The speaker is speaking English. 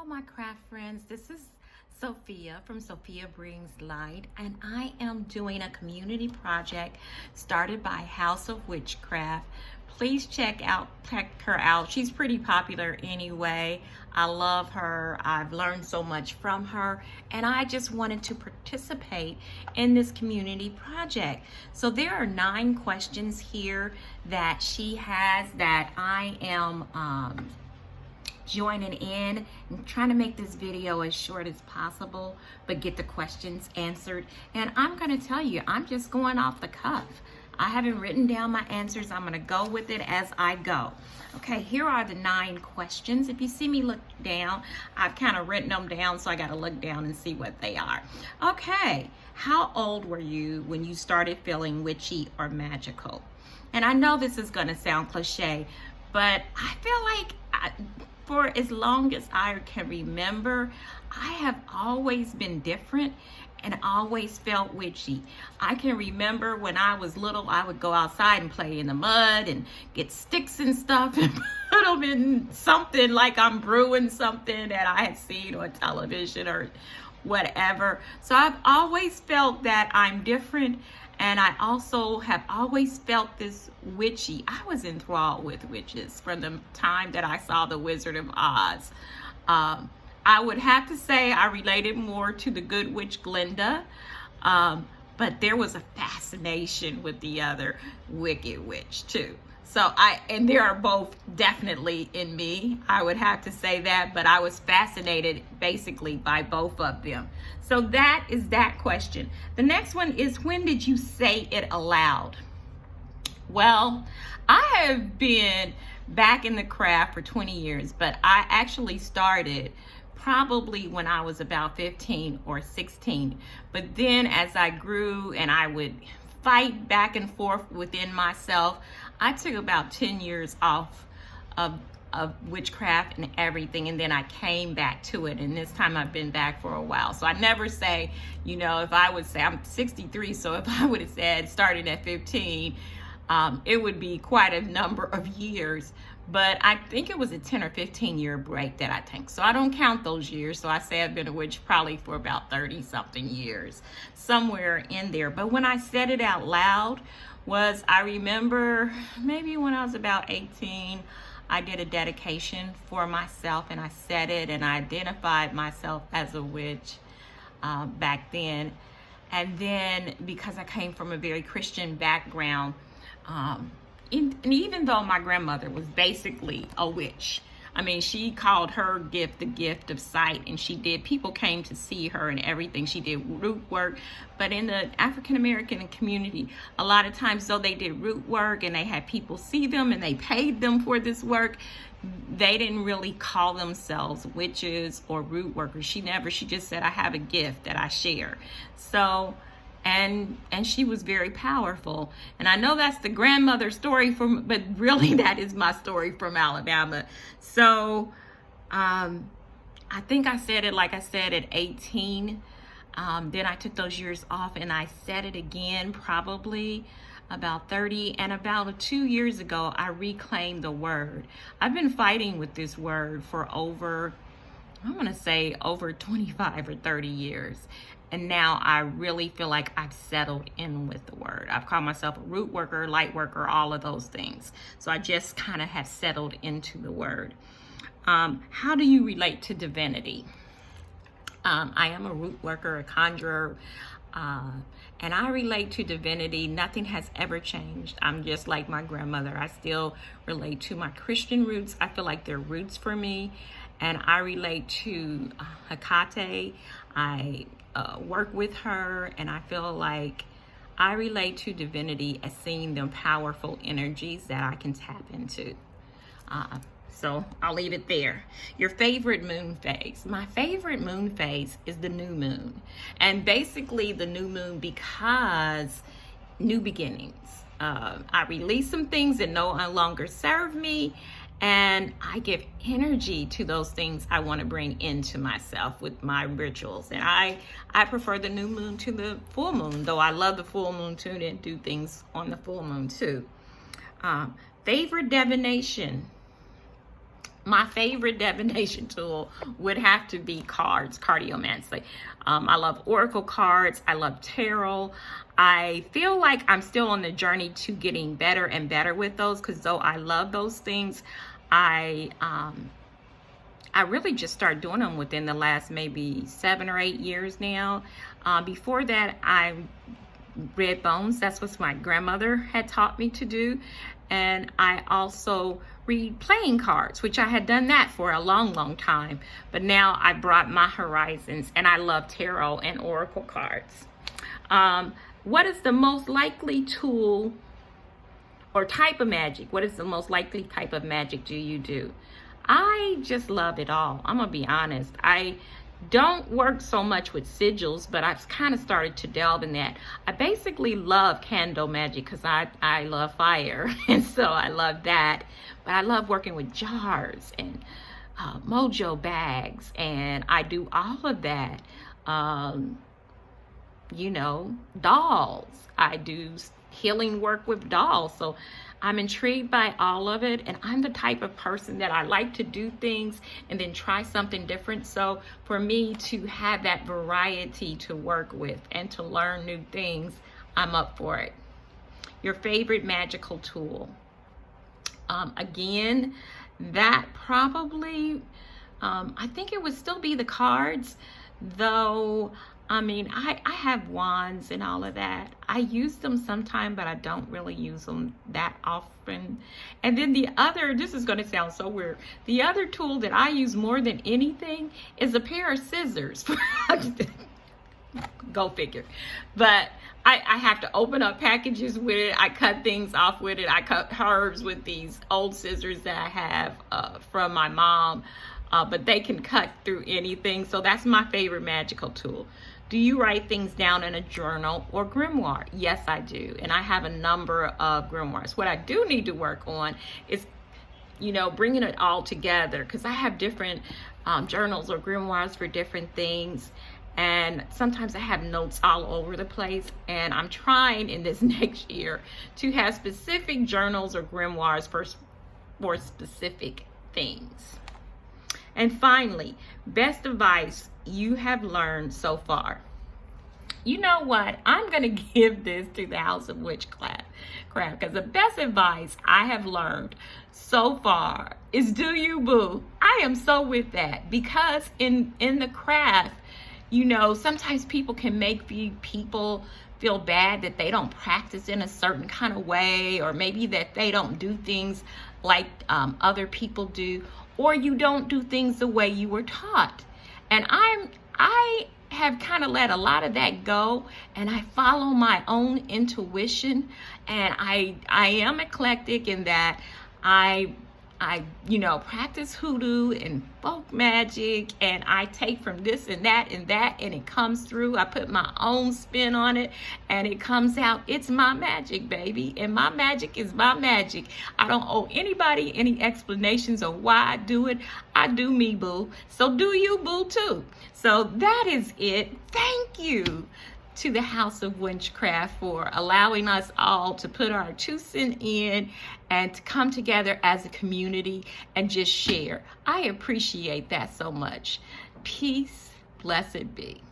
Hello, my craft friends. This is Sophia from Sophia Brings Light, and I am doing a community project started by House of Witchcraft. Please check her out. She's pretty popular anyway. I love her. I've learned so much from her, and I just wanted to participate in this community project. So there are 9 questions here that she has that I am joining in and trying to make this video as short as possible, but get the questions answered. And I'm going to tell you, I'm just going off the cuff. I haven't written down my answers. I'm going to go with it as I go. Okay, here are the 9 questions. If you see me look down, I've kind of written them down, so I got to look down and see what they are. Okay, how old were you when you started feeling witchy or magical? And I know this is going to sound cliche, but I feel like for as long as I can remember, I have always been different and always felt witchy. I can remember when I was little, I would go outside and play in the mud and get sticks and stuff and put them in something like I'm brewing something that I had seen on television or whatever. So I've always felt that I'm different, and I also have always felt this witchy. I was enthralled with witches from the time that I saw The Wizard of Oz. I would have to say I related more to the good witch Glinda, but there was a fascination with the other wicked witch too. So and there are both definitely in me, I would have to say that, but I was fascinated basically by both of them. So that is that question. The next one is, when did you say it aloud? Well, I have been back in the craft for 20 years, but I actually started probably when I was about 15 or 16. But then as I grew and I would fight back and forth within myself, I took about 10 years off of witchcraft and everything, and then I came back to it, and this time I've been back for a while. So I never say, you know, if I would say, I'm 63, so if I would have said starting at 15, it would be quite a number of years. But I think it was a 10 or 15 year break that I take. So I don't count those years. So I say I've been a witch probably for about 30 something years, somewhere in there. But when I said it out loud I remember maybe when I was about 18, I did a dedication for myself, and I said it, and I identified myself as a witch back then. And then because I came from a very Christian background, and even though my grandmother was basically a witch, I mean, she called her gift the gift of sight, and people came to see her and everything. She did root work, but in the African American community, a lot of times, though they did root work and they had people see them and they paid them for this work, they didn't really call themselves witches or root workers. She just said, I have a gift that I share. So, and she was very powerful. And I know that's the grandmother story but really that is my story from Alabama. So I think I said it, like I said, at 18. Then I took those years off, and I said it again probably about 30, and about 2 years ago I reclaimed the word. I've been fighting with this word for over 25 or 30 years. And now I really feel like I've settled in with the word. I've called myself a root worker, light worker, all of those things. So I just kind of have settled into the word. How do you relate to divinity? I am a root worker, a conjurer, and I relate to divinity. Nothing has ever changed. I'm just like my grandmother. I still relate to my Christian roots. I feel like they're roots for me. And I relate to Hecate. I work with her, and I feel like I relate to divinity as seeing them powerful energies that I can tap into. So I'll leave it there. Your favorite moon phase. My favorite moon phase is the new moon. And basically the new moon, because new beginnings. I release some things that no longer serve me, and I give energy to those things I want to bring into myself with my rituals. And I prefer the new moon to the full moon, though I love the full moon too, and do things on the full moon too. Favorite divination. My favorite divination tool would have to be cards, cardiomancy. I love oracle cards. I love tarot. I feel like I'm still on the journey to getting better and better with those, because though I love those things, I really just started doing them within the last maybe 7 or 8 years now. Before that, I read bones. That's what my grandmother had taught me to do. And I also read playing cards, which I had done that for a long time. But now I brought my horizons, and I love tarot and oracle cards. What is the most likely tool or type of magic? What is the most likely type of magic do you do? I just love it all. I'm gonna be honest. I don't work so much with sigils, but I've kind of started to delve in that. I basically love candle magic because I love fire, and so I love that. But I love working with jars and mojo bags, and I do all of that. You know, dolls. I do healing work with dolls. So I'm intrigued by all of it, and I'm the type of person that I like to do things and then try something different. So for me to have that variety to work with and to learn new things, I'm up for it. Your favorite magical tool? Again, that probably, I think it would still be the cards, though. I mean, I have wands and all of that. I use them sometime, but I don't really use them that often. And then the other, this is going to sound so weird, the other tool that I use more than anything is a pair of scissors. Go figure. But I have to open up packages with it. I cut things off with it. I cut herbs with these old scissors that I have from my mom. But they can cut through anything. So that's my favorite magical tool. Do you write things down in a journal or grimoire? Yes, I do. And I have a number of grimoires. What I do need to work on is, you know, bringing it all together, because I have different journals or grimoires for different things. And sometimes I have notes all over the place. And I'm trying in this next year to have specific journals or grimoires for specific things. And finally, best advice you have learned so far. You know what? I'm going to give this to the House of Witchcraft, because the best advice I have learned so far is do you, boo. I am so with that, because in the craft, you know, sometimes people can make people feel bad that they don't practice in a certain kind of way, or maybe that they don't do things like other people do, or you don't do things the way you were taught. And I have kind of let a lot of that go, and I follow my own intuition, and I am eclectic in that I you know, practice hoodoo and folk magic, and I take from this and that, and it comes through. I put my own spin on it, and it comes out. It's my magic, baby, and my magic is my magic. I don't owe anybody any explanations of why I do it. I do me, boo. So do you, boo, too. So that is it. Thank you to the House of Witchcraft for allowing us all to put our 2 cents in and to come together as a community and just share. I appreciate that so much. Peace, blessed be.